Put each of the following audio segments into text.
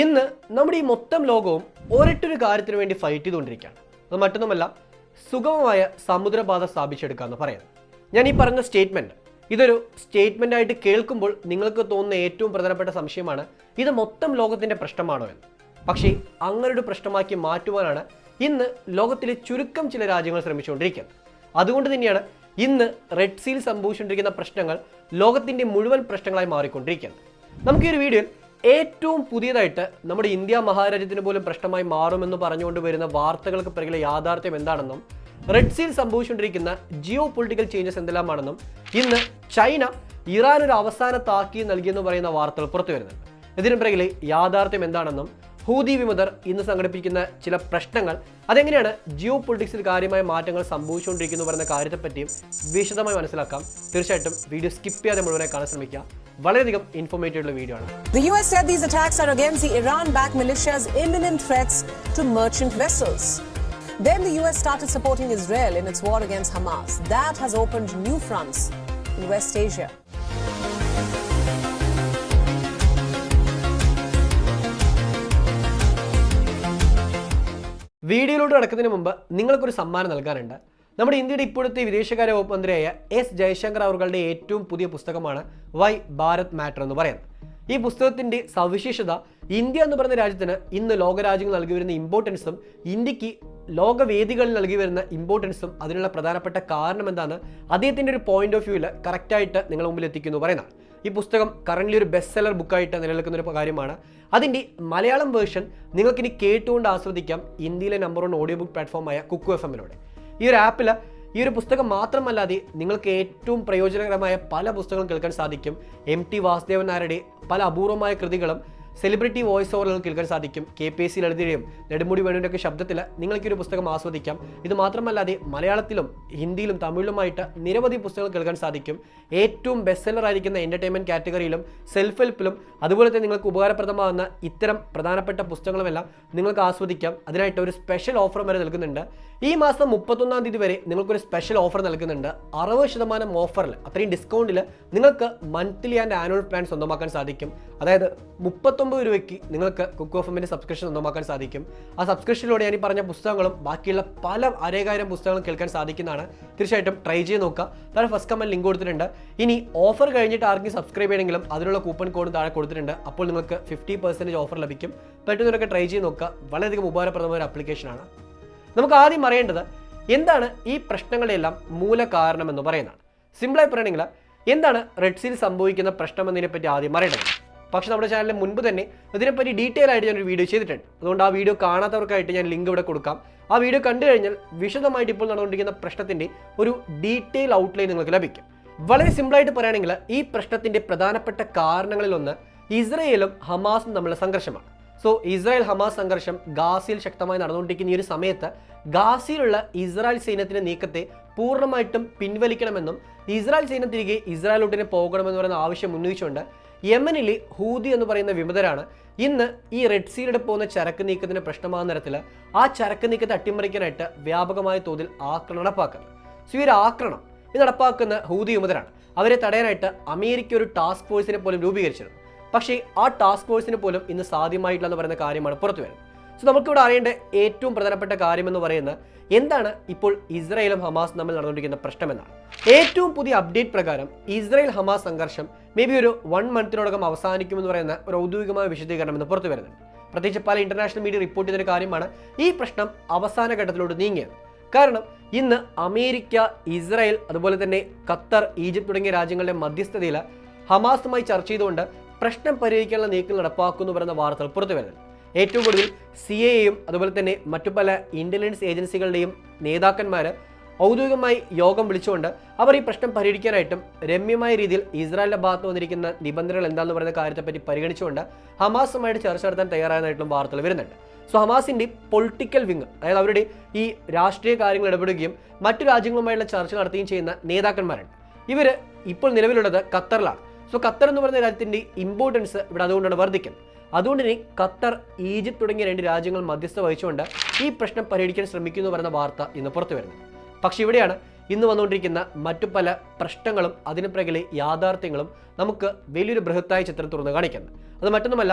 ഇന്ന് നമ്മുടെ ഈ മൊത്തം ലോകവും ഒരൊറ്റൊരു കാര്യത്തിന് വേണ്ടി ഫൈറ്റ് ചെയ്തുകൊണ്ടിരിക്കുകയാണ്. അത് മറ്റൊന്നുമല്ല, സുഗമമായ സമുദ്രപാത സ്ഥാപിച്ചെടുക്കുക എന്ന് പറയാം. ഞാൻ ഈ പറഞ്ഞ സ്റ്റേറ്റ്മെൻറ്റ് ഇതൊരു സ്റ്റേറ്റ്മെൻ്റ് ആയിട്ട് കേൾക്കുമ്പോൾ നിങ്ങൾക്ക് തോന്നുന്ന ഏറ്റവും പ്രധാനപ്പെട്ട സംശയമാണ്, ഇത് മൊത്തം ലോകത്തിൻ്റെ പ്രശ്നമാണോ എന്ന്. പക്ഷേ അങ്ങനൊരു പ്രശ്നമാക്കി മാറ്റുവാനാണ് ഇന്ന് ലോകത്തിലെ ചുരുക്കം ചില രാജ്യങ്ങൾ ശ്രമിച്ചുകൊണ്ടിരിക്കുന്നത്. അതുകൊണ്ട് തന്നെയാണ് ഇന്ന് റെഡ് സീൽ സംഭവിച്ചുകൊണ്ടിരിക്കുന്ന പ്രശ്നങ്ങൾ ലോകത്തിൻ്റെ മുഴുവൻ പ്രശ്നങ്ങളായി മാറിക്കൊണ്ടിരിക്കുന്നത്. നമുക്ക് ഈ ഒരു വീഡിയോയിൽ ഏറ്റവും പുതിയതായിട്ട് നമ്മുടെ ഇന്ത്യ മഹാരാജ്യത്തിന് പോലും പ്രശ്നമായി മാറുമെന്ന് പറഞ്ഞുകൊണ്ട് വരുന്ന വാർത്തകൾക്ക് പിറകിലെ യാഥാർത്ഥ്യം എന്താണെന്നും റെഡ് സീൽ സംഭവിച്ചുകൊണ്ടിരിക്കുന്ന ജിയോ പൊളിറ്റിക്കൽ ചേഞ്ചസ് എന്തെല്ലാമാണെന്നും ഇന്ന് ചൈന ഇറാൻ ഒരു അവസാന താക്കീത് നൽകിയെന്ന് പറയുന്ന വാർത്തകൾ പുറത്തു വരുന്നുണ്ട്. ഇതിന് പിറകിലെ യാഥാർത്ഥ്യം എന്താണെന്നും ഹൂതി വിമതർ ഇന്ന് സംഘടിപ്പിക്കുന്ന ചില പ്രശ്നങ്ങൾ അതെങ്ങനെയാണ് ജിയോ പൊളിറ്റിക്സിൽ കാര്യമായ മാറ്റങ്ങൾ സംഭവിച്ചുകൊണ്ടിരിക്കുന്നു പറയുന്ന കാര്യത്തെപ്പറ്റിയും വിശദമായി മനസ്സിലാക്കാം. തീർച്ചയായിട്ടും വീഡിയോ സ്കിപ്പ് ചെയ്യാതെ മുഴുവനായി കാണാൻ ശ്രമിക്കുക. വളരെയധികം ഇൻഫോർമേറ്റീവ് ഉള്ള വീഡിയോ ആണ്. The US said these attacks are against the Iran-backed militia's imminent threats to merchant vessels. Then the US started supporting Israel in its war against Hamas. That has opened new fronts in West Asia. വീഡിയോയിലൂടെ നടക്കുന്നതിന് മുമ്പ് നിങ്ങൾക്കൊരു സമ്മാനം നൽകാനുണ്ട്. നമ്മുടെ ഇന്ത്യയുടെ ഇപ്പോഴത്തെ വിദേശകാര്യ വകുപ്പ് മന്ത്രിയായ എസ് ജയശങ്കർ അവരുടെ ഏറ്റവും പുതിയ പുസ്തകമാണ് വൈ ഭാരത് മാറ്റർ എന്ന് പറയുന്നത്. ഈ പുസ്തകത്തിൻ്റെ സവിശേഷത ഇന്ത്യ എന്ന് പറയുന്ന രാജ്യത്തിന് ഇന്ന് ലോകരാജ്യങ്ങൾ നൽകി വരുന്ന ഇമ്പോർട്ടൻസും ഇന്ത്യക്ക് ലോകവേദികളിൽ നൽകി വരുന്ന ഇമ്പോർട്ടൻസും അതിനുള്ള പ്രധാനപ്പെട്ട കാരണം എന്താണെന്ന് അദ്ദേഹത്തിൻ്റെ ഒരു പോയിന്റ് ഓഫ് വ്യൂവിൽ കറക്റ്റായിട്ട് നിങ്ങളുടെ മുമ്പിൽ എത്തിക്കുന്നു പറയുന്നതാണ്. ഈ പുസ്തകം കറൻ്റ്ലി ഒരു ബെസ്റ്റ് സെല്ലർ ബുക്കായിട്ട് നിലനിൽക്കുന്ന ഒരു കാര്യമാണ്. അതിൻ്റെ മലയാളം വേർഷൻ നിങ്ങൾക്കിനി കേട്ടുകൊണ്ട് ആസ്വദിക്കാം ഇന്ത്യയിലെ നമ്പർ 1 ഓഡിയോ ബുക്ക് പ്ലാറ്റ്ഫോമായ കുക്കു FM-ലൂടെ. ഈ ഒരു ആപ്പിൽ ഈ ഒരു പുസ്തകം മാത്രമല്ലാതെ നിങ്ങൾക്ക് ഏറ്റവും പ്രയോജനകരമായ പല പുസ്തകങ്ങളും കേൾക്കാൻ സാധിക്കും. MT വാസുദേവൻ നായരുടെ പല അപൂർവമായ കൃതികളും സെലിബ്രിറ്റി വോയിസ് ഓവറുകൾ കേൾക്കാൻ സാധിക്കും. KPSC ലളിതയുടെയും നെടുമുടി വേണുവിൻ്റെ ഒക്കെ ശബ്ദത്തിൽ നിങ്ങൾക്ക് ഒരു പുസ്തകം ആസ്വദിക്കാം. ഇത് മാത്രമല്ലാതെ മലയാളത്തിലും ഹിന്ദിയിലും തമിഴിലുമായിട്ട് നിരവധി പുസ്തകങ്ങൾ കേൾക്കാൻ സാധിക്കും. ഏറ്റവും ബെസ്റ്റ് സെല്ലർ ആയിരിക്കുന്ന എൻ്റർടൈൻമെൻറ്റ് കാറ്റഗറിയിലും സെൽഫ് ഹെൽപ്പിലും അതുപോലെ തന്നെ നിങ്ങൾക്ക് ഉപകാരപ്രദമാകുന്ന ഇത്തരം പ്രധാനപ്പെട്ട പുസ്തകങ്ങളുമെല്ലാം നിങ്ങൾക്ക് ആസ്വദിക്കാം. അതിനായിട്ട് ഒരു സ്പെഷ്യൽ ഓഫർ വരെ നൽകുന്നുണ്ട്. ഈ മാസം 31-ാം തീയതി വരെ നിങ്ങൾക്കൊരു സ്പെഷ്യൽ ഓഫർ നൽകുന്നുണ്ട്. 60% ഓഫറിൽ, അത്രയും ഡിസ്കൗണ്ടിൽ നിങ്ങൾക്ക് മന്ത്ലി ആൻഡ് ആനുവൽ പ്ലാൻ സ്വന്തമാക്കാൻ സാധിക്കും. അതായത് 39 രൂപയ്ക്ക് നിങ്ങൾക്ക് കുക്കു FM-ന്റെ സബ്സ്ക്രിപ്ഷൻ സ്വന്തമാക്കാൻ സാധിക്കും. ആ സബ്സ്ക്രിപ്ഷനിലൂടെ ഞാൻ ഈ പറഞ്ഞ പുസ്തകങ്ങളും ബാക്കിയുള്ള പല അനേകായിരം പുസ്തകങ്ങളും കേൾക്കാൻ സാധിക്കുന്നതാണ്. തീർച്ചയായിട്ടും ട്രൈ ചെയ്ത് നോക്കുക. താഴെ ഫസ്റ്റ് കമൻറ്റ് ലിങ്ക് കൊടുത്തിട്ടുണ്ട്. ഇനി ഓഫർ കഴിഞ്ഞിട്ട് ആർക്കും സബ്സ്ക്രൈബ് ചെയ്യണമെങ്കിലും അതിനുള്ള കൂപ്പൺ കോഡ് താഴെ കൊടുത്തിട്ടുണ്ട്. അപ്പോൾ നിങ്ങൾക്ക് 50% ഓഫർ ലഭിക്കും. പറ്റുന്നവരൊക്കെ ട്രൈ ചെയ്ത് നോക്കുക. വളരെയധികം ഉപകാരപ്രദമായ ഒരു ആപ്ലിക്കേഷനാണ്. നമുക്ക് ആദ്യം അറിയേണ്ടത് എന്താണ് ഈ പ്രശ്നങ്ങളുടെയെല്ലാം മൂല കാരണം എന്ന് പറയുന്നതാണ്. സിമ്പിളായി പറയണമെങ്കിൽ എന്താണ് റെഡ് സീൽ സംഭവിക്കുന്ന പ്രശ്നം എന്നതിനെപ്പറ്റി ആദ്യം അറിയേണ്ടത്. പക്ഷേ നമ്മുടെ ചാനലിൽ മുൻപ് തന്നെ ഇതിനെപ്പറ്റി ഡീറ്റെയിൽ ആയിട്ട് ഞാനൊരു വീഡിയോ ചെയ്തിട്ടുണ്ട്. അതുകൊണ്ട് ആ വീഡിയോ കാണാത്തവർക്കായിട്ട് ഞാൻ ലിങ്ക് ഇവിടെ കൊടുക്കാം. ആ വീഡിയോ കണ്ടു കഴിഞ്ഞാൽ വിശദമായിട്ട് ഇപ്പോൾ നടന്നുകൊണ്ടിരിക്കുന്ന പ്രശ്നത്തിൻ്റെ ഒരു ഡീറ്റെയിൽ ഔട്ട്ലൈൻ നിങ്ങൾക്ക് ലഭിക്കും. വളരെ സിമ്പിളായിട്ട് പറയുകയാണെങ്കിൽ ഈ പ്രശ്നത്തിൻ്റെ പ്രധാനപ്പെട്ട കാരണങ്ങളിലൊന്ന് ഇസ്രയേലും ഹമാസും തമ്മിലുള്ള സംഘർഷമാണ്. ഇസ്രായേൽ ഹമാസ് സംഘർഷം ഗാസയിൽ ശക്തമായി നടന്നുകൊണ്ടിരിക്കുന്ന ഈ ഒരു സമയത്ത് ഗാസയിലുള്ള ഇസ്രായേൽ സൈന്യത്തിൻ്റെ നീക്കത്തെ പൂർണ്ണമായിട്ടും പിൻവലിക്കണമെന്നും ഇസ്രായേൽ സൈന്യം തിരികെ ഇസ്രായേലോട്ടിനെ പോകണമെന്ന് പറയുന്ന ആവശ്യം ഉന്നയിച്ചുകൊണ്ട് യമനിലെ ഹൂതി എന്ന് പറയുന്ന വിമതരാണ് ഇന്ന് ഈ റെഡ് സീലിടെ പോകുന്ന ചരക്ക് നീക്കത്തിന് പ്രശ്നമാകുന്ന തരത്തിൽ ആ ചരക്ക് നീക്കത്തെ അട്ടിമറിക്കാനായിട്ട് വ്യാപകമായ തോതിൽ ആക്രമണം നടപ്പാക്കുന്നത്. ഈ ഒരു ആക്രമണം ഇത് നടപ്പാക്കുന്ന ഹൂതി വിമതരാണ്. അവരെ തടയാനായിട്ട് അമേരിക്ക ഒരു ടാസ്ക് ഫോഴ്സിനെ പോലും രൂപീകരിച്ചിരുന്നു. പക്ഷേ ആ ടാസ്ക് ഫോഴ്സിന് പോലും ഇന്ന് സാധ്യമായിട്ടില്ല എന്ന് പറയുന്ന കാര്യമാണ് പുറത്തു വരുന്നത്. നമുക്കിവിടെ അറിയേണ്ട ഏറ്റവും പ്രധാനപ്പെട്ട കാര്യമെന്ന് പറയുന്നത് എന്താണ് ഇപ്പോൾ ഇസ്രായേലും ഹമാസും തമ്മിൽ നടന്നുകൊണ്ടിരിക്കുന്ന പ്രശ്നമെന്നാണ്. ഏറ്റവും പുതിയ അപ്ഡേറ്റ് പ്രകാരം ഇസ്രായേൽ ഹമാസ് സംഘർഷം മേ ബി ഒരു 1 മന്തിനോടകം അവസാനിക്കുമെന്ന് പറയുന്ന ഒരു ഔദ്യോഗികമായ വിശദീകരണം ഇന്ന് പുറത്തു വരുന്നുണ്ട്. പ്രത്യേകിച്ച് പല ഇന്റർനാഷണൽ മീഡിയ റിപ്പോർട്ട് ചെയ്തൊരു കാര്യമാണ് ഈ പ്രശ്നം അവസാന ഘട്ടത്തിലോട്ട് നീങ്ങിയത്. കാരണം ഇന്ന് അമേരിക്ക, ഇസ്രായേൽ, അതുപോലെ തന്നെ ഖത്തർ, ഈജിപ്ത് തുടങ്ങിയ രാജ്യങ്ങളുടെ മധ്യസ്ഥതയിൽ ഹമാസുമായി ചർച്ച ചെയ്തുകൊണ്ട് പ്രശ്നം പരിഹരിക്കാനുള്ള നീക്കം നടപ്പാക്കുമെന്ന് പറയുന്ന വാർത്തകൾ പുറത്തു വരുന്നുണ്ട്. ഏറ്റവും കൂടുതൽ CIA-യും അതുപോലെ തന്നെ മറ്റു പല ഇന്റലിജൻസ് ഏജൻസികളുടെയും നേതാക്കന്മാർ ഔദ്യോഗികമായി യോഗം വിളിച്ചുകൊണ്ട് അവർ ഈ പ്രശ്നം പരിഹരിക്കാനായിട്ടും രമ്യമായ രീതിയിൽ ഇസ്രായേലിന്റെ ഭാഗത്ത് വന്നിരിക്കുന്ന നിബന്ധനകൾ എന്താണെന്ന് പറയുന്ന കാര്യത്തെപ്പറ്റി പരിഗണിച്ചുകൊണ്ട് ഹമാസുമായിട്ട് ചർച്ച നടത്താൻ തയ്യാറായതായിട്ടും വാർത്തകൾ വരുന്നുണ്ട്. ഹമാസിന്റെ പൊളിറ്റിക്കൽ വിങ്, അതായത് അവരുടെ ഈ രാഷ്ട്രീയ കാര്യങ്ങൾ ഇടപെടുകയും മറ്റു രാജ്യങ്ങളുമായുള്ള ചർച്ച നടത്തുകയും ചെയ്യുന്ന നേതാക്കന്മാരുണ്ട്. ഇവർ ഇപ്പോൾ നിലവിലുള്ളത് ഖത്തറിലാണ്. ഖത്തർ എന്ന് പറയുന്ന രാജ്യത്തിന്റെ ഇമ്പോർട്ടൻസ് ഇവിടെ അതുകൊണ്ടാണ് വർദ്ധിക്കുന്നത്. അതുകൊണ്ട് തന്നെ ഖത്തർ, ഈജിപ്ത് തുടങ്ങിയ 2 രാജ്യങ്ങൾ മധ്യസ്ഥ വഹിച്ചുകൊണ്ട് ഈ പ്രശ്നം പരിഹരിക്കാൻ ശ്രമിക്കുന്നു പറയുന്ന വാർത്ത ഇന്ന് പുറത്തു വരുന്നത്. പക്ഷേ ഇവിടെയാണ് ഇന്ന് വന്നുകൊണ്ടിരിക്കുന്ന മറ്റു പല പ്രശ്നങ്ങളും അതിന് പിറകിലെ യാഥാർത്ഥ്യങ്ങളും നമുക്ക് വലിയൊരു ബൃഹത്തായ ചിത്രം തുറന്ന് കാണിക്കുന്നത്. അത് മറ്റൊന്നുമല്ല,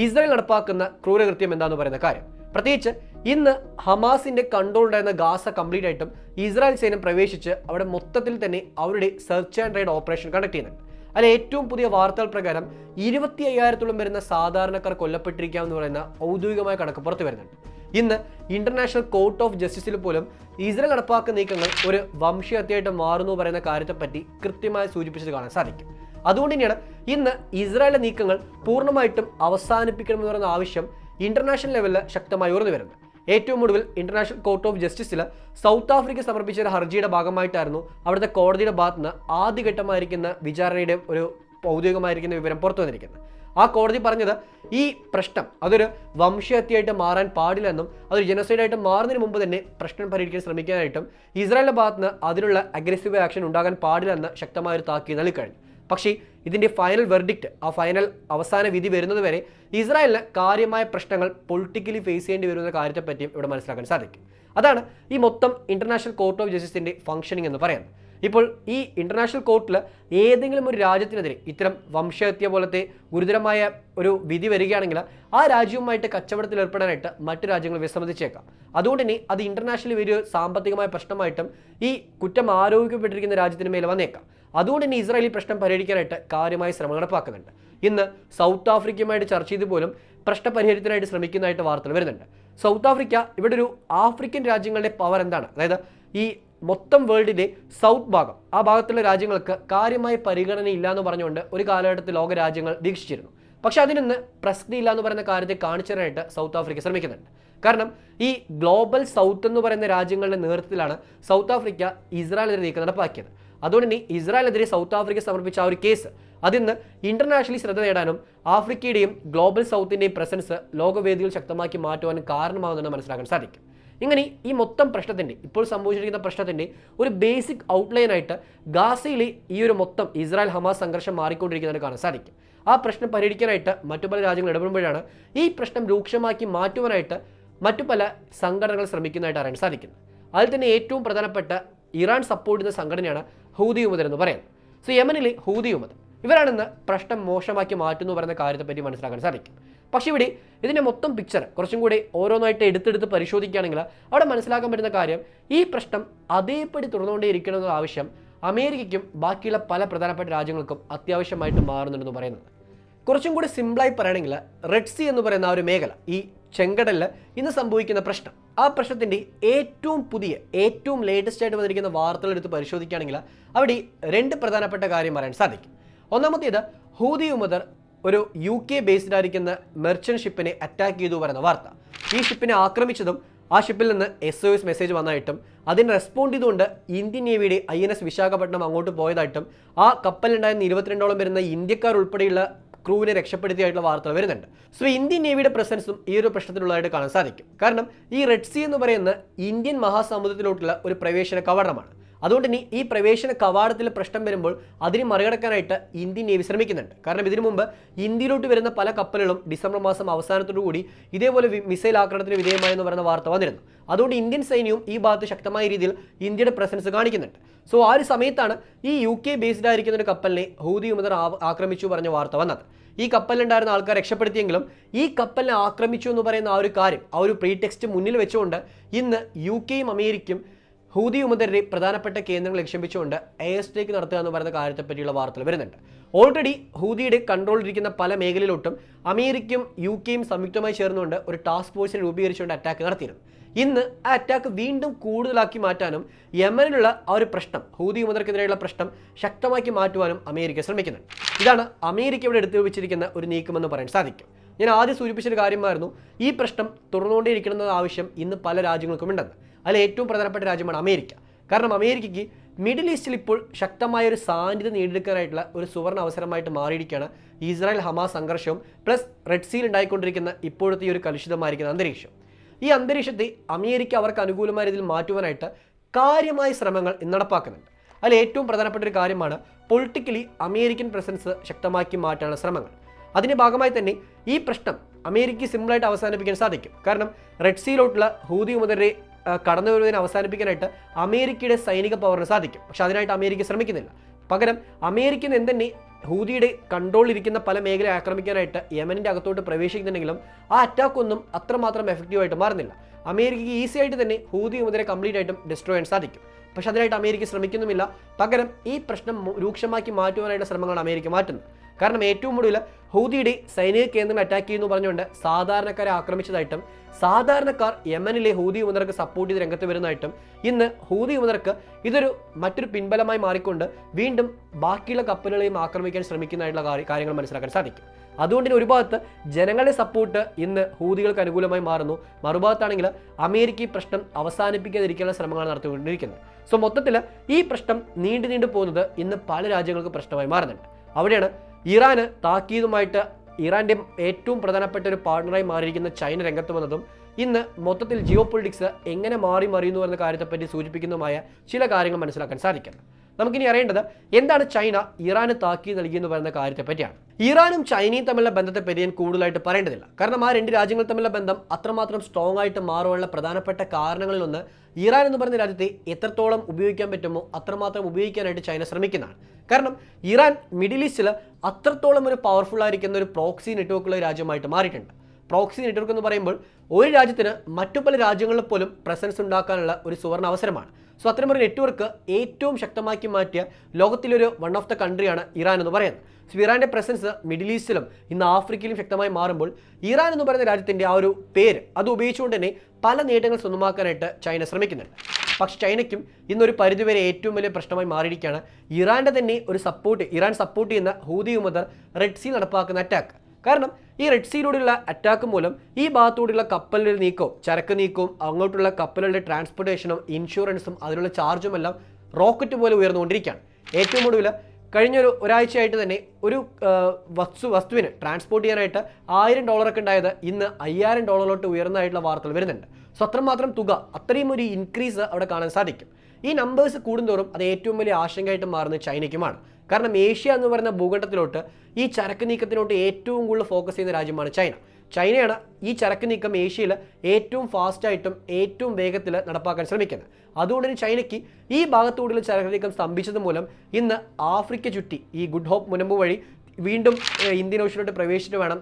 ഇസ്രായേൽ നടപ്പാക്കുന്ന ക്രൂരകൃത്യം എന്താണെന്ന് പറയുന്ന കാര്യം. പ്രത്യേകിച്ച് ഇന്ന് ഹമാസിന്റെ കൺട്രോൾ ഉണ്ടായിരുന്ന ഗാസ കംപ്ലീറ്റ് ആയിട്ടും ഇസ്രായേൽ സൈന്യം പ്രവേശിച്ച് അവിടെ മൊത്തത്തിൽ തന്നെ അവരുടെ search and ride operation conduct ചെയ്യുന്നുണ്ട്. അതിൽ ഏറ്റവും പുതിയ വാർത്തകൾ പ്രകാരം 25,000-ഓളം വരുന്ന സാധാരണക്കാർ കൊല്ലപ്പെട്ടിരിക്കാമെന്ന് പറയുന്ന ഔദ്യോഗികമായ കണക്ക് പുറത്തു വരുന്നുണ്ട്. ഇന്ന് ഇന്റർനാഷണൽ കോർട്ട് ഓഫ് ജസ്റ്റിസിൽ പോലും ഇസ്രായേൽ നടപ്പാക്കുന്ന നീക്കങ്ങൾ ഒരു വംശഹത്യയായിട്ട് മാറുന്നു പറയുന്ന കാര്യത്തെപ്പറ്റി കൃത്യമായി സൂചിപ്പിച്ചത് കാണാൻ സാധിക്കും. അതുകൊണ്ട് തന്നെയാണ് ഇന്ന് ഇസ്രായേലിലെ നീക്കങ്ങൾ പൂർണ്ണമായിട്ടും അവസാനിപ്പിക്കണമെന്ന് പറയുന്ന ആവശ്യം ഇന്റർനാഷണൽ ലെവലിൽ ശക്തമായി ഉയർന്നു വരുന്നത്. ഏറ്റവും ഒടുവിൽ ഇന്റർനാഷണൽ കോർട്ട് ഓഫ് ജസ്റ്റിസിൽ സൗത്ത് ആഫ്രിക്ക സമർപ്പിച്ച ഒരു ഹർജിയുടെ ഭാഗമായിട്ടായിരുന്നു അവിടുത്തെ കോടതിയുടെ ഭാഗത്ത് നിന്ന് ആദ്യഘട്ടമായിരിക്കുന്ന വിചാരണയുടെ ഒരു ഔദ്യോഗികമായിരിക്കുന്ന വിവരം പുറത്തു വന്നിരിക്കുന്നത്. ആ കോടതി പറഞ്ഞത് ഈ പ്രശ്നം അതൊരു വംശഹത്യയായിട്ട് മാറാൻ പാടില്ലെന്നും അതൊരു ജനസൈഡായിട്ട് മാറുന്നതിന് മുമ്പ് തന്നെ പ്രശ്നം പരിഹരിക്കാൻ ശ്രമിക്കാനായിട്ടും ഇസ്രായേലിന്റെ ഭാഗത്ത് നിന്ന് അതിനുള്ള അഗ്രസീവ് ആക്ഷൻ ഉണ്ടാകാൻ പാടില്ലെന്ന് ശക്തമായ ഒരു താക്കീത് നൽകിക്കഴിഞ്ഞു. പക്ഷേ ഇതിൻ്റെ ഫൈനൽ വെർഡിക്റ്റ്, ആ ഫൈനൽ അവസാന വിധി വരുന്നത് വരെ ഇസ്രായേലിന് കാര്യമായ പ്രശ്നങ്ങൾ പൊളിറ്റിക്കലി ഫേസ് ചെയ്യേണ്ടി വരുന്ന കാര്യത്തെപ്പറ്റിയും ഇവിടെ മനസ്സിലാക്കാൻ സാധിക്കും. അതാണ് ഈ മൊത്തം ഇന്റർനാഷണൽ കോർട്ട് ഓഫ് ജസ്റ്റിസിന്റെ ഫംഗ്ഷനിങ് എന്ന് പറയുന്നത്. ഇപ്പോൾ ഈ ഇന്റർനാഷണൽ കോർട്ടിൽ ഏതെങ്കിലും ഒരു രാജ്യത്തിനെതിരെ ഇത്തരം വംശഹത്യ പോലത്തെ ഗുരുതരമായ ഒരു വിധി വരികയാണെങ്കിൽ ആ രാജ്യവുമായിട്ട് കച്ചവടത്തിൽ ഏർപ്പെടാനായിട്ട് മറ്റു രാജ്യങ്ങൾ വിസമ്മതിച്ചേക്കാം. അതുകൊണ്ട് തന്നെ അത് ഇന്റർനാഷണലി വലിയ സാമ്പത്തികമായ പ്രശ്നമായിട്ടും ഈ കുറ്റം ആരോപിക്കപ്പെട്ടിരിക്കുന്ന രാജ്യത്തിന് മേലെ വന്നേക്കാം. അതുകൊണ്ട് തന്നെ ഇസ്രായേലി പ്രശ്നം പരിഹരിക്കാനായിട്ട് കാര്യമായ ശ്രമം നടപ്പാക്കുന്നുണ്ട്. ഇന്ന് സൗത്ത് ആഫ്രിക്കയുമായിട്ട് ചർച്ച ചെയ്ത് പോലും പ്രശ്നപരിഹാരത്തിനായിട്ട് ശ്രമിക്കുന്നതായിട്ട് വാർത്തകൾ വരുന്നുണ്ട്. സൗത്ത് ആഫ്രിക്ക ഇവിടെ ഒരു ആഫ്രിക്കൻ രാജ്യങ്ങളുടെ പവർ എന്താണ്, അതായത് ഈ മൊത്തം വേൾഡിൻ്റെ സൗത്ത് ഭാഗം, ആ ഭാഗത്തുള്ള രാജ്യങ്ങൾക്ക് കാര്യമായ പരിഗണന ഇല്ല എന്ന് പറഞ്ഞുകൊണ്ട് ഒരു കാലഘട്ടത്തിൽ ലോക രാജ്യങ്ങൾ വീക്ഷിച്ചിരുന്നു. പക്ഷെ അതിനൊന്ന് പ്രസക്തിയില്ല എന്ന് പറയുന്ന കാര്യത്തെ കാണിച്ചു തരാനായിട്ട് സൗത്ത് ആഫ്രിക്ക ശ്രമിക്കുന്നുണ്ട്. കാരണം ഈ ഗ്ലോബൽ സൗത്ത് എന്ന് പറയുന്ന രാജ്യങ്ങളുടെ നേതൃത്വത്തിലാണ് സൗത്ത് ആഫ്രിക്ക ഇസ്രായേലിനെതിരെ നീക്കം നടപ്പാക്കിയത്. അതുകൊണ്ട് തന്നെ ഇസ്രായേലിനെതിരെ സൗത്ത് ആഫ്രിക്ക സമർപ്പിച്ച ആ ഒരു കേസ് അതിന്ന് ഇന്റർനാഷണലി ശ്രദ്ധ നേടാനും ആഫ്രിക്കയുടെയും ഗ്ലോബൽ സൗത്തിൻ്റെയും പ്രസൻസ് ലോകവേദികൾ ശക്തമാക്കി മാറ്റുവാനും കാരണമാകുമെന്ന് മനസ്സിലാക്കാൻ സാധിക്കും. ഇങ്ങനെ ഈ മൊത്തം പ്രശ്നത്തിൻ്റെ, ഇപ്പോൾ സംഭവിച്ചിരിക്കുന്ന പ്രശ്നത്തിൻ്റെ ഒരു ബേസിക് ഔട്ട്ലൈനായിട്ട് ഗാസയിലെ ഈ ഒരു മൊത്തം ഇസ്രായേൽ ഹമാസ് സംഘർഷം മാറിക്കൊണ്ടിരിക്കുന്നതിന് കാണാൻ സാധിക്കും. ആ പ്രശ്നം പരിഹരിക്കാനായിട്ട് മറ്റു പല രാജ്യങ്ങൾ ഇടപെടുമ്പോഴാണ് ഈ പ്രശ്നം രൂക്ഷമാക്കി മാറ്റുവാനായിട്ട് മറ്റു പല സംഘടനകൾ ശ്രമിക്കുന്നതായിട്ട് അറിയാൻ സാധിക്കുന്നത്. അതിൽ തന്നെ ഏറ്റവും പ്രധാനപ്പെട്ട ഇറാൻ സപ്പോർട്ട് ചെയ്യുന്ന സംഘടനയാണ് ഹൂതി യുമതർ എന്ന് പറയുന്നത്. സോ യമനിലെ ഹൂതി യുമതർ ഇവരാണെന്ന് പ്രശ്നം മോശമാക്കി മാറ്റുന്നു പറയുന്ന കാര്യത്തെപ്പറ്റി മനസ്സിലാക്കാൻ സാധിക്കും. പക്ഷേ ഇവിടെ ഇതിൻ്റെ മൊത്തം പിക്ചർ കുറച്ചും കൂടി ഓരോന്നായിട്ട് എടുത്തെടുത്ത് പരിശോധിക്കുകയാണെങ്കിൽ അവിടെ മനസ്സിലാക്കാൻ പറ്റുന്ന കാര്യം ഈ പ്രശ്നം അതേപടി തുറന്നുകൊണ്ടേയിരിക്കണമെന്ന ആവശ്യം അമേരിക്കയ്ക്കും ബാക്കിയുള്ള പല പ്രധാനപ്പെട്ട രാജ്യങ്ങൾക്കും അത്യാവശ്യമായിട്ട് മാറുന്നുണ്ടെന്ന് പറയുന്നത്. കുറച്ചും കൂടി സിമ്പിളായി പറയുകയാണെങ്കിൽ റെഡ് സീ എന്ന് പറയുന്ന ആ ഒരു മേഖല, ഈ ചെങ്കടലിൽ ഇന്ന് സംഭവിക്കുന്ന പ്രശ്നം, ആ പ്രശ്നത്തിൻ്റെ ഏറ്റവും പുതിയ ഏറ്റവും ലേറ്റസ്റ്റ് ആയിട്ട് വന്നിരിക്കുന്ന വാർത്തകൾ എടുത്ത് പരിശോധിക്കുകയാണെങ്കിൽ അവിടെ രണ്ട് പ്രധാനപ്പെട്ട കാര്യം പറയാൻ സാധിക്കും. ഒന്നാമത്തേത് ഹൂതി യുമതർ ഒരു UK ബേസ്ഡ് ആയിരിക്കുന്ന മെർച്ചന്റ് ഷിപ്പിനെ അറ്റാക്ക് ചെയ്തു പറയുന്ന വാർത്ത. ഈ ഷിപ്പിനെ ആക്രമിച്ചതും ആ ഷിപ്പിൽ നിന്ന് SOS മെസ്സേജ് വന്നതായിട്ടും അതിന് റെസ്പോണ്ട് ചെയ്തുകൊണ്ട് ഇന്ത്യൻ നേവിയുടെ INS വിശാഖപട്ടണം അങ്ങോട്ട് പോയതായിട്ടും ആ കപ്പലുണ്ടായിരുന്ന 22ഓളം വരുന്ന ഇന്ത്യക്കാർ ഉൾപ്പെടെയുള്ള ക്രൂവിനെ രക്ഷപ്പെടുത്തിയായിട്ടുള്ള വാർത്തകൾ വരുന്നുണ്ട്. സോ ഇന്ത്യൻ നേവിയുടെ പ്രസൻസും ഈ ഒരു പ്രശ്നത്തിലുള്ളതായിട്ട് കാണാൻ സാധിക്കും. കാരണം ഈ റെഡ് സീ എന്ന് പറയുന്ന ഇന്ത്യൻ മഹാസമുദ്രത്തിലോട്ടുള്ള ഒരു പ്രവേശന കവാടമാണ്. അതുകൊണ്ട് തന്നെ ഈ പ്രവേശന കവാടത്തിൽ പ്രശ്നം വരുമ്പോൾ അതിനെ മറികടക്കാനായിട്ട് ഇന്ത്യൻ നേവി ശ്രമിക്കുന്നുണ്ട്. കാരണം ഇതിനു മുമ്പ് ഇന്ത്യയിലോട്ട് വരുന്ന പല കപ്പലുകളും ഡിസംബർ മാസം അവസാനത്തോടു കൂടി ഇതേപോലെ മിസൈൽ ആക്രമണത്തിന് വിധേയമായെന്ന് പറയുന്ന വാർത്ത വന്നിരുന്നു. അതുകൊണ്ട് ഇന്ത്യൻ സൈന്യവും ഈ ഭാഗത്ത് ശക്തമായ രീതിയിൽ ഇന്ത്യയുടെ പ്രസൻസ് കാണിക്കുന്നുണ്ട്. സോ ആ ഒരു സമയത്താണ് ഈ UK ബേസ്ഡ് ആയിരിക്കുന്ന ഒരു കപ്പലിനെ ഹൂതി യുമതർ ആക്രമിച്ചു പറഞ്ഞ വാർത്ത വന്നത്. ഈ കപ്പലിലുണ്ടായിരുന്ന ആൾക്കാർ രക്ഷപ്പെടുത്തിയെങ്കിലും ഈ കപ്പലിനെ ആക്രമിച്ചു എന്ന് പറയുന്ന ആ ഒരു കാര്യം, ആ ഒരു പ്രീടെക്സ്റ്റ് മുന്നിൽ വെച്ചുകൊണ്ട് ഇന്ന് UKയും അമേരിക്കയും ഹൂതി യുമതരുടെ പ്രധാനപ്പെട്ട കേന്ദ്രങ്ങൾ ലക്ഷ്യം വെച്ചുകൊണ്ട് എയർ സ്ട്രൈക്ക് നടത്തുക എന്ന് പറയുന്ന കാര്യത്തെപ്പറ്റിയുള്ള വാർത്തകൾ വരുന്നുണ്ട്. ഓൾറെഡി ഹൂതിയുടെ കൺട്രോളിലിരിക്കുന്ന പല മേഖലയിലോട്ടും അമേരിക്കയും UKയും സംയുക്തമായി ചേർന്നുകൊണ്ട് ഒരു ടാസ്ക് ഫോഴ്സിനെ രൂപീകരിച്ചുകൊണ്ട് അറ്റാക്ക് നടത്തിയിരുന്നു. ഇന്ന് ആ അറ്റാക്ക് വീണ്ടും കൂടുതലാക്കി മാറ്റാനും യമനിലുള്ള ആ ഒരു പ്രശ്നം, ഹൂതി യുമതർക്കെതിരെയുള്ള പ്രശ്നം ശക്തമാക്കി മാറ്റുവാനും അമേരിക്ക ശ്രമിക്കുന്നുണ്ട്. ഇതാണ് അമേരിക്ക ഇവിടെ എടുത്തു വെച്ചിരിക്കുന്ന ഒരു നീക്കമെന്ന് പറയാൻ സാധിക്കും. ഞാൻ ആദ്യം സൂചിപ്പിച്ചൊരു കാര്യമായിരുന്നു ഈ പ്രശ്നം തുറന്നുകൊണ്ടേയിരിക്കണമെന്ന ആവശ്യം ഇന്ന് പല രാജ്യങ്ങൾക്കും ഉണ്ടെന്ന്. അതിൽ ഏറ്റവും പ്രധാനപ്പെട്ട രാജ്യമാണ് അമേരിക്ക. കാരണം അമേരിക്കയ്ക്ക് മിഡിൽ ഈസ്റ്റിൽ ഇപ്പോൾ ശക്തമായൊരു സാന്നിധ്യം നേടിയെടുക്കാനായിട്ടുള്ള ഒരു സുവർണ്ണ അവസരമായിട്ട് മാറിയിരിക്കുകയാണ് ഇസ്രായേൽ ഹമാസ് സംഘർഷവും പ്ലസ് റെഡ് സീയിൽ ഉണ്ടായിക്കൊണ്ടിരിക്കുന്ന ഇപ്പോഴത്തെ ഈ ഒരു കലുഷിതമായിരിക്കുന്ന അന്തരീക്ഷം. ഈ അന്തരീക്ഷത്തെ അമേരിക്ക അവർക്ക് അനുകൂലമായ രീതിയിൽ മാറ്റുവാനായിട്ട് കാര്യമായ ശ്രമങ്ങൾ നടപ്പാക്കുന്നുണ്ട്. അതിൽ ഏറ്റവും പ്രധാനപ്പെട്ട ഒരു കാര്യമാണ് പൊളിറ്റിക്കലി അമേരിക്കൻ പ്രസൻസ് ശക്തമാക്കി മാറ്റാനുള്ള ശ്രമങ്ങൾ. അതിൻ്റെ ഭാഗമായി തന്നെ ഈ പ്രശ്നം അമേരിക്ക സിമ്പിളായിട്ട് അവസാനിപ്പിക്കാൻ സാധിക്കും. കാരണം റെഡ് സീയിലോട്ടുള്ള ഹൂതി യുമതരെ കടന്നു വരുന്നതിനെ അവസാനിപ്പിക്കാനായിട്ട് അമേരിക്കയുടെ സൈനിക പവറിന് സാധിക്കും. പക്ഷെ അതിനായിട്ട് അമേരിക്ക ശ്രമിക്കുന്നില്ല. പകരം അമേരിക്കൻ എന്തെന്നെ ഹൂതിയുടെ കൺട്രോളിലിരിക്കുന്ന പല മേഖല ആക്രമിക്കാനായിട്ട് യമനിൻ്റെ അകത്തോട്ട് പ്രവേശിക്കുന്നുണ്ടെങ്കിലും ആ അറ്റാക്ക് ഒന്നും അത്രമാത്രം എഫക്റ്റീവായിട്ട് മാറുന്നില്ല. അമേരിക്കയ്ക്ക് ഈസി ആയിട്ട് തന്നെ ഹൂതി വിമതരെ കംപ്ലീറ്റ് ആയിട്ടും ഡിസ്ട്രോയ് ചെയ്യാൻ സാധിക്കും. പക്ഷെ അതിനായിട്ട് അമേരിക്ക ശ്രമിക്കുന്നുമില്ല. പകരം ഈ പ്രശ്നം രൂക്ഷമാക്കി മാറ്റുവാനായിട്ട് ശ്രമങ്ങളാണ് അമേരിക്ക മാറ്റുന്നത്. കാരണം ഏറ്റവും കൂടുതൽ ഹൂതിയുടെ സൈനിക കേന്ദ്രങ്ങൾ അറ്റാക്ക് ചെയ്യുന്നു പറഞ്ഞുകൊണ്ട് സാധാരണക്കാരെ ആക്രമിച്ചതായിട്ടും സാധാരണക്കാർ യമനിലെ ഹൂതി വിമതർക്ക് സപ്പോർട്ട് ചെയ്ത് രംഗത്ത് വരുന്നതായിട്ടും ഇന്ന് ഹൂതി വിമതർക്ക് ഇതൊരു മറ്റൊരു പിൻബലമായി മാറിക്കൊണ്ട് വീണ്ടും ബാക്കിയുള്ള കപ്പലുകളെയും ആക്രമിക്കാൻ ശ്രമിക്കുന്നതായിട്ടുള്ള കാര്യങ്ങൾ മനസ്സിലാക്കാൻ സാധിക്കും. അതുകൊണ്ട് തന്നെ ഒരു ഭാഗത്ത് ജനങ്ങളുടെ സപ്പോർട്ട് ഇന്ന് ഹൂതികൾക്ക് അനുകൂലമായി മാറുന്നു, മറുഭാഗത്താണെങ്കിൽ അമേരിക്ക ഈ പ്രശ്നം അവസാനിപ്പിക്കാതിരിക്കാനുള്ള ശ്രമങ്ങളാണ് നടത്തിക്കൊണ്ടിരിക്കുന്നത്. സോ മൊത്തത്തിൽ ഈ പ്രശ്നം നീണ്ടു പോകുന്നത് ഇന്ന് പല രാജ്യങ്ങൾക്ക് പ്രശ്നമായി മാറുന്നുണ്ട്. അവിടെയാണ് ഇറാന് താക്കീതുമായിട്ട് ഇറാൻ്റെ ഏറ്റവും പ്രധാനപ്പെട്ട ഒരു പാർട്ണറായി മാറിയിരിക്കുന്ന ചൈന രംഗത്ത് വന്നതും ഇന്ന് മൊത്തത്തിൽ ജിയോ പൊളിറ്റിക്സ് എങ്ങനെ മറിയുന്നു എന്ന കാര്യത്തെപ്പറ്റി സൂചിപ്പിക്കുന്നതുമായ ചില കാര്യങ്ങൾ മനസ്സിലാക്കാൻ സാധിക്കും. നമുക്കിനി അറിയേണ്ടത് എന്താണ് ചൈന ഇറാന് താക്കീത് നൽകിയെന്ന് പറയുന്ന കാര്യത്തെ പറ്റിയാണ്. ഇറാനും ചൈനയും തമ്മിലുള്ള ബന്ധത്തെപ്പറ്റി ഞാൻ കൂടുതലായിട്ട് പറയേണ്ടതില്ല. കാരണം ആ രണ്ട് രാജ്യങ്ങൾ തമ്മിലുള്ള ബന്ധം അത്രമാത്രം സ്ട്രോങ് ആയിട്ട് മാറുവാനുള്ള പ്രധാനപ്പെട്ട കാരണങ്ങളിലൊന്ന് ഇറാൻ എന്ന് പറയുന്ന രാജ്യത്തെ എത്രത്തോളം ഉപയോഗിക്കാൻ പറ്റുമോ അത്രമാത്രം ഉപയോഗിക്കാനായിട്ട് ചൈന ശ്രമിക്കുന്നതാണ്. കാരണം ഇറാൻ മിഡിൽ ഈസ്റ്റിൽ അത്രത്തോളം ഒരു പവർഫുൾ ആയിരിക്കുന്ന ഒരു പ്രോക്സി നെറ്റ്വർക്കുള്ള രാജ്യമായിട്ട് മാറിയിട്ടുണ്ട്. പ്രോക്സി നെറ്റ്വർക്ക് എന്ന് പറയുമ്പോൾ ഒരു രാജ്യത്തിന് മറ്റു പല രാജ്യങ്ങളിൽ പോലും പ്രസൻസ് ഉണ്ടാക്കാനുള്ള ഒരു സുവർണ്ണ അവസരമാണ്. സോ അത്തരമൊരു നെറ്റ്വർക്ക് ഏറ്റവും ശക്തമാക്കി മാറ്റിയ ലോകത്തിലൊരു വൺ ഓഫ് ദ കൺട്രിയാണ് ഇറാൻ എന്ന് പറയുന്നത്. സോ ഇറാൻ്റെ പ്രസൻസ് മിഡിൽ ഈസ്റ്റിലും ഇന്ന് ആഫ്രിക്കയിലും ശക്തമായി മാറുമ്പോൾ ഇറാൻ എന്ന് പറയുന്ന രാജ്യത്തിൻ്റെ ആ ഒരു പേര് അത് ഉപയോഗിച്ചുകൊണ്ട് തന്നെ പല നേട്ടങ്ങൾ സ്വന്തമാക്കാനായിട്ട് ചൈന ശ്രമിക്കുന്നുണ്ട്. പക്ഷേ ചൈനയ്ക്കും ഇന്നൊരു പരിധിവരെ ഏറ്റവും വലിയ പ്രശ്നമായി മാറിയിരിക്കുകയാണ് ഇറാൻ്റെ തന്നെ ഒരു ഇറാൻ സപ്പോർട്ട് ചെയ്യുന്ന ഹൂതി വിമതർ റെഡ് സീ നടപ്പാക്കുന്ന അറ്റാക്ക്. കാരണം ഈ റെഡ് സീയിലൂടെയുള്ള അറ്റാക്ക് മൂലം ഈ ഭാഗത്തൂടെയുള്ള കപ്പലുകളുടെ നീക്കവും ചരക്ക് നീക്കവും അങ്ങോട്ടുള്ള കപ്പലുകളുടെ ട്രാൻസ്പോർട്ടേഷനും ഇൻഷുറൻസും അതിനുള്ള ചാർജും എല്ലാം റോക്കറ്റ് പോലെ ഉയർന്നുകൊണ്ടിരിക്കുകയാണ്. ഏറ്റവും ഒടുവിൽ കഴിഞ്ഞൊരു ഒരാഴ്ചയായിട്ട് തന്നെ ഒരു വസ്തുവിന് ട്രാൻസ്പോർട്ട് ചെയ്യാനായിട്ട് $1000 ഉണ്ടായത് ഇന്ന് $5000 ഉയർന്നതായിട്ടുള്ള വാർത്തകൾ വരുന്നുണ്ട്. സോ അത്രമാത്രം തുക, അത്രയും ഒരു ഇൻക്രീസ് അവിടെ കാണാൻ സാധിക്കും. ഈ നമ്പേഴ്സ് കൂടുന്തോറും അത് ഏറ്റവും വലിയ ആശങ്കയായിട്ട് മാറുന്നത് ചൈനയ്ക്കുമാണ്. കാരണം ഏഷ്യ എന്ന് പറയുന്ന ഭൂഖണ്ഡത്തിലോട്ട് ഈ ചരക്ക് നീക്കത്തിലോട്ട് ഏറ്റവും കൂടുതൽ ഫോക്കസ് ചെയ്യുന്ന രാജ്യമാണ് ചൈന. ചൈനയാണ് ഈ ചരക്ക് നീക്കം ഏഷ്യയിൽ ഏറ്റവും ഫാസ്റ്റായിട്ടും ഏറ്റവും വേഗത്തിൽ നടപ്പാക്കാൻ ശ്രമിക്കുന്നത്. അതുകൊണ്ട് തന്നെ ചൈനയ്ക്ക് ഈ ഭാഗത്തുകൂടിയുള്ള ചരക്ക് നീക്കം സ്തംഭിച്ചത് മൂലം ഇന്ന് ആഫ്രിക്ക ചുറ്റി ഈ ഗുഡ് ഹോപ്പ് മുനമ്പ് വഴി വീണ്ടും ഇന്ത്യൻ ഓഷ്യനിലോട്ട് പ്രവേശിച്ചിട്ട് വേണം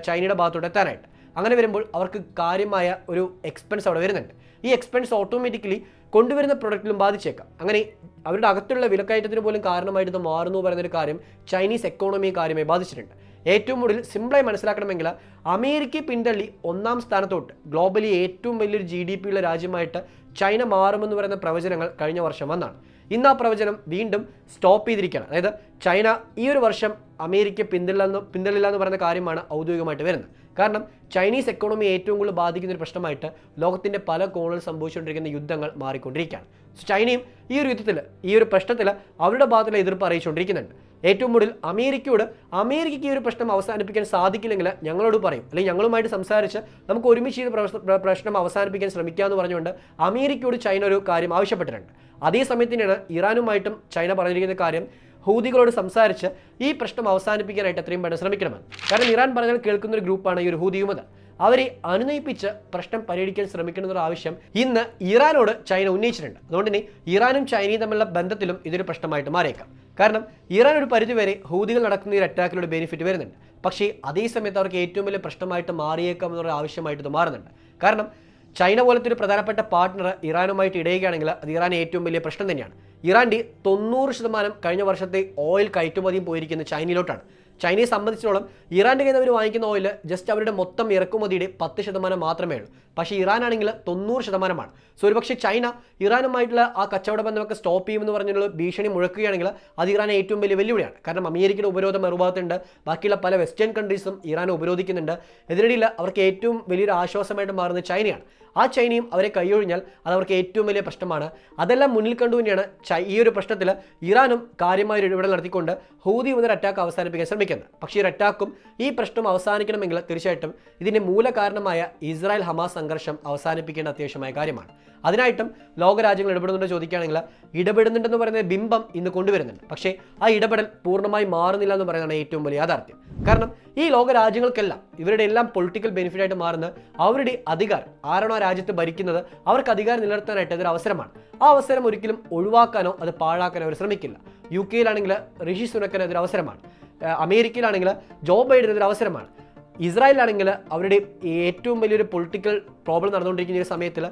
ചൈനയുടെ ഭാഗത്തോട്ട് എത്താനായിട്ട്. അങ്ങനെ വരുമ്പോൾ അവർക്ക് കാര്യമായ ഒരു എക്സ്പെൻസ് അവിടെ വരുന്നുണ്ട്. ഈ എക്സ്പെൻസ് ഓട്ടോമാറ്റിക്കലി കൊണ്ടുവരുന്ന പ്രൊഡക്റ്റിലും ബാധിച്ചേക്കാം. അങ്ങനെ അവരുടെ അകത്തുള്ള വിലക്കയറ്റത്തിന് പോലും കാരണമായിട്ട് ഇത് മാറുന്നു പറയുന്നൊരു കാര്യം ചൈനീസ് എക്കോണമിയെ കാര്യമായി ബാധിച്ചിട്ടുണ്ട്. ഏറ്റവും കൂടുതൽ സിമ്പിളായി മനസ്സിലാക്കണമെങ്കിൽ അമേരിക്ക പിന്തള്ളി 1ാം സ്ഥാനത്തോട്ട് ഗ്ലോബലി ഏറ്റവും വലിയൊരു GDP ഉള്ള രാജ്യമായിട്ട് ചൈന മാറുമെന്ന് പറയുന്ന പ്രവചനങ്ങൾ കഴിഞ്ഞ വർഷം വന്നാണ്. ഇന്ന് ആ പ്രവചനം വീണ്ടും സ്റ്റോപ്പ് ചെയ്തിരിക്കുകയാണ്. അതായത് ചൈന ഈ ഒരു വർഷം അമേരിക്ക പിന്തള്ളില്ല എന്ന് പറയുന്ന കാര്യമാണ് ഔദ്യോഗികമായിട്ട് വരുന്നത്. കാരണം ചൈനീസ് എക്കോണമി ഏറ്റവും കൂടുതൽ ബാധിക്കുന്ന ഒരു പ്രശ്നമായിട്ട് ലോകത്തിൻ്റെ പല കോണുകളിൽ സംഭവിച്ചുകൊണ്ടിരിക്കുന്ന യുദ്ധങ്ങൾ മാറിക്കൊണ്ടിരിക്കുകയാണ്. സോ ചൈനയും ഈ ഒരു യുദ്ധത്തിൽ ഈ ഒരു പ്രശ്നത്തിൽ അവരുടെ ഭാഗത്തുള്ള എതിർപ്പ് അറിയിച്ചുകൊണ്ടിരിക്കുന്നുണ്ട്. ഏറ്റവും കൂടുതൽ അമേരിക്കയ്ക്ക് ഈ ഒരു പ്രശ്നം അവസാനിപ്പിക്കാൻ സാധിക്കില്ലെങ്കിൽ ഞങ്ങളോട് പറയും, അല്ലെങ്കിൽ ഞങ്ങളുമായിട്ട് സംസാരിച്ച് നമുക്ക് ഒരുമിച്ച് ഈ പ്രശ്നം അവസാനിപ്പിക്കാൻ ശ്രമിക്കാമെന്ന് പറഞ്ഞുകൊണ്ട് അമേരിക്കയോട് ചൈന ഒരു കാര്യം ആവശ്യപ്പെട്ടിട്ടുണ്ട്. അതേ സമയത്തിനാണ് ഇറാനുമായിട്ടും ചൈന പറഞ്ഞിരിക്കുന്ന കാര്യം ഹൂതികളോട് സംസാരിച്ച് ഈ പ്രശ്നം അവസാനിപ്പിക്കാനായിട്ട് എത്രയും പെട്ടെന്ന് ശ്രമിക്കണമെന്ന്. കാരണം ഇറാൻ പറഞ്ഞാൽ കേൾക്കുന്ന ഒരു ഗ്രൂപ്പാണ് ഈ ഒരു ഹൂതി വിമതർ. അവരെ അനുനയിപ്പിച്ച് പ്രശ്നം പരിഹരിക്കാൻ ശ്രമിക്കണമെന്നൊരു ആവശ്യം ഇന്ന് ഇറാനോട് ചൈന ഉന്നയിച്ചിട്ടുണ്ട്. അതുകൊണ്ട് തന്നെ ഇറാനും ചൈനയും തമ്മിലുള്ള ബന്ധത്തിലും ഇതൊരു പ്രശ്നമായിട്ട് മാറിയേക്കാം. കാരണം ഇറാൻ ഒരു പരിധിവരെ ഹൂതികൾ നടക്കുന്ന ഈ അറ്റാക്കിലൂടെ ബെനിഫിറ്റ് വരുന്നുണ്ട്. പക്ഷേ അതേ സമയത്ത് അവർക്ക് ഏറ്റവും വലിയ പ്രശ്നമായിട്ട് മാറിയേക്കാം എന്നുള്ള ആവശ്യമായിട്ട് ഇത് മാറുന്നുണ്ട്. കാരണം ചൈന പോലത്തെ ഒരു പ്രധാനപ്പെട്ട പാർട്ട്ണർ ഇറാനുമായിട്ട് ഇടയുകയാണെങ്കിൽ അത് ഇറാൻ ഏറ്റവും വലിയ പ്രശ്നം തന്നെയാണ്. ഇറാൻ്റെ 90% കഴിഞ്ഞ വർഷത്തെ ഓയിൽ കയറ്റുമതിയും പോയിരിക്കുന്ന ചൈനയിലോട്ടാണ്. ചൈനയെ സംബന്ധിച്ചിടത്തോളം ഇറാൻ്റെ കയ്യിൽ നിന്ന് അവർ വാങ്ങിക്കുന്ന ഓയിൽ ജസ്റ്റ് അവരുടെ മൊത്തം ഇറക്കുമതിയുടെ 10% മാത്രമേ ഉള്ളൂ. പക്ഷേ ഇറാനാണെങ്കിൽ 90%. സോ ഒരുപക്ഷെ ചൈന ഇറാനുമായിട്ടുള്ള ആ കച്ചവട ബന്ധമൊക്കെ സ്റ്റോപ്പ് ചെയ്യുമെന്ന് പറഞ്ഞുള്ള ഭീഷണി മുഴക്കുകയാണെങ്കിൽ അത് ഇറാനെ ഏറ്റവും വലിയ വെല്ലുവിളിയാണ്. കാരണം അമേരിക്കയുടെ ഉപരോധം മറുഭാഗത്തുണ്ട്, ബാക്കിയുള്ള പല വെസ്റ്റേൺ കൺട്രീസും ഇറാനെ ഉപരോധിക്കുന്നുണ്ട്. ഇതിനിടയിൽ അവർക്ക് ഏറ്റവും വലിയൊരു ആശ്വാസമായിട്ട് മാറുന്നത് ചൈനയാണ്. ആ ചൈനയും അവരെ കൈയൊഴിഞ്ഞാൽ അത് അവർക്ക് ഏറ്റവും വലിയ പ്രശ്നമാണ്. അതെല്ലാം മുന്നിൽ കണ്ടു തന്നെയാണ് ഈ ഒരു പ്രശ്നത്തിൽ ഇറാനും കാര്യമായ ഒരു ഇടപെടൽ നടത്തിക്കൊണ്ട് ഹൂതി മുതൽ അറ്റാക്ക് അവസാനിപ്പിക്കാൻ ശ്രമിക്കുന്നത്. പക്ഷേ ഈ അറ്റാക്കും ഈ പ്രശ്നം അവസാനിക്കണമെങ്കിൽ തീർച്ചയായിട്ടും ഇതിൻ്റെ മൂലകാരണമായ ഇസ്രായേൽ ഹമാസ് സംഘർഷം അവസാനിപ്പിക്കേണ്ട അത്യാവശ്യമായ കാര്യമാണ്. അതിനായിട്ടും ലോകരാജ്യങ്ങൾ ഇടപെടുന്നുണ്ടോ ചോദിക്കുകയാണെങ്കിൽ ഇടപെടുന്നുണ്ടെന്ന് പറയുന്ന ബിംബം ഇന്ന് കൊണ്ടുവരുന്നുണ്ട്. പക്ഷേ ആ ഇടപെടൽ പൂർണ്ണമായി മാറുന്നില്ല എന്ന് പറയുന്നതാണ് ഏറ്റവും വലിയ യാഥാർത്ഥ്യം. കാരണം ഈ ലോകരാജ്യങ്ങൾക്കെല്ലാം ഇവരുടെ എല്ലാം പൊളിറ്റിക്കൽ ബെനിഫിറ്റ് ആയിട്ട് മാറുന്ന അവരുടെ അധികാരം, ആരാണോ ആ രാജ്യത്ത് ഭരിക്കുന്നത് അവർക്ക് അധികാരം നിലനിർത്താനായിട്ട് അതൊരു അവസരമാണ്. ആ അവസരം ഒരിക്കലും ഒഴിവാക്കാനോ അത് പാഴാക്കാനോ അവർ ശ്രമിക്കില്ല. UK യിലാണെങ്കിൽ ഋഷി സുനക്കിന് അതൊരു അവസരമാണ്. അമേരിക്കയിലാണെങ്കിൽ ജോ ബൈഡൻ ഒരു അവസരമാണ്. ഇസ്രായേലിലാണെങ്കിൽ അവരുടെ ഏറ്റവും വലിയൊരു പൊളിറ്റിക്കൽ പ്രോബ്ലം നടന്നുകൊണ്ടിരിക്കുന്ന ഈ സമയത്തിൽ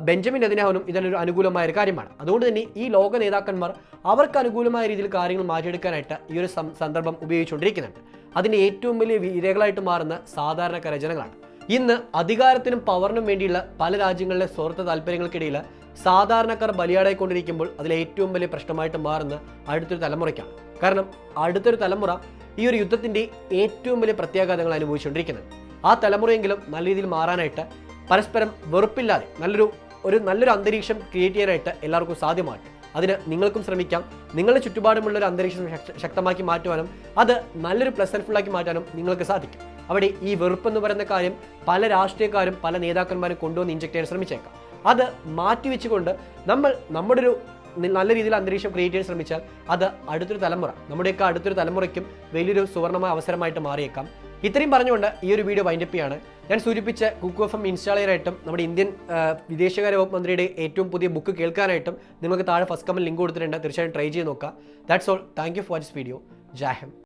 ബെഞ്ചമിൻ നെതന്യാഹുവിനും ഇതിനൊരു അനുകൂലമായ ഒരു കാര്യമാണ്. അതുകൊണ്ട് തന്നെ ഈ ലോക നേതാക്കന്മാർ അവർക്ക് അനുകൂലമായ രീതിയിൽ കാര്യങ്ങൾ മാറ്റിയെടുക്കാനായിട്ട് ഈ ഒരു സന്ദർഭം ഉപയോഗിച്ചുകൊണ്ടിരിക്കുന്നുണ്ട്. അതിൻ്റെ ഏറ്റവും വലിയ ഇരകളായിട്ട് മാറുന്ന സാധാരണക്കാര ജനങ്ങളാണ്. ഇന്ന് അധികാരത്തിനും പവറിനും വേണ്ടിയുള്ള പല രാജ്യങ്ങളിലെ സ്വാർത്ഥ താല്പര്യങ്ങൾക്കിടയിൽ സാധാരണക്കാർ ബലിയാടായിക്കൊണ്ടിരിക്കുമ്പോൾ അതിലെ ഏറ്റവും വലിയ പ്രശ്നമായിട്ട് മാറുന്ന അടുത്തൊരു തലമുറയ്ക്കാണ്. കാരണം അടുത്തൊരു തലമുറ ഈ ഒരു യുദ്ധത്തിൻ്റെ ഏറ്റവും വലിയ പ്രത്യാഘാതങ്ങൾ അനുഭവിച്ചുകൊണ്ടിരിക്കുന്നത്. ആ തലമുറയെങ്കിലും നല്ല രീതിയിൽ മാറാനായിട്ട് പരസ്പരം വെറുപ്പില്ലാതെ നല്ലൊരു അന്തരീക്ഷം ക്രിയേറ്റ് ചെയ്യാനായിട്ട് എല്ലാവർക്കും സാധ്യമാകട്ടെ. അതിന് നിങ്ങൾക്കും ശ്രമിക്കാം. നിങ്ങളുടെ ചുറ്റുപാടുമുള്ള ഒരു അന്തരീക്ഷം ശക്തമാക്കി മാറ്റുവാനും അത് നല്ലൊരു പ്ലസൻറ്റ്ഫുള്ളാക്കി മാറ്റാനും നിങ്ങൾക്ക് സാധിക്കും. അവിടെ ഈ വെറുപ്പെന്ന് പറയുന്ന കാര്യം പല രാഷ്ട്രീയക്കാരും പല നേതാക്കന്മാരും കൊണ്ടുവന്ന് ഇഞ്ചക്ട് ചെയ്യാൻ ശ്രമിച്ചേക്കാം. അത് മാറ്റിവെച്ചുകൊണ്ട് നമ്മുടെ ഒരു നല്ല രീതിയിൽ അന്തരീക്ഷം ക്രിയേറ്റ് ചെയ്യാൻ ശ്രമിച്ചാൽ അത് അടുത്തൊരു തലമുറ, നമ്മുടെയൊക്കെ അടുത്തൊരു തലമുറയ്ക്കും വലിയൊരു സുവർണ്ണമായ അവസരമായിട്ട് മാറിയേക്കാം. ഇത്രയും പറഞ്ഞുകൊണ്ട് ഈ ഒരു വീഡിയോ വൈൻഡപ്പ് ചെയ്യാണ്. ഞാൻ സൂചിപ്പിച്ച കുക്കു എഫ് എം ഇൻസ്റ്റാൾ ചെയ്യാനായിട്ടും നമ്മുടെ ഇന്ത്യൻ വിദേശകാര്യ വകുപ്പ് മന്ത്രിയുടെ ഏറ്റവും പുതിയ ബുക്ക് കേൾക്കാനായിട്ടും നിങ്ങൾക്ക് താഴെ ഫസ്റ്റ് കമന്റ് ലിങ്ക് കൊടുത്തിട്ടുണ്ട്. തീർച്ചയായും ട്രൈ ചെയ്ത് നോക്കുക. That's all. Thank you for this video. Jai Hind.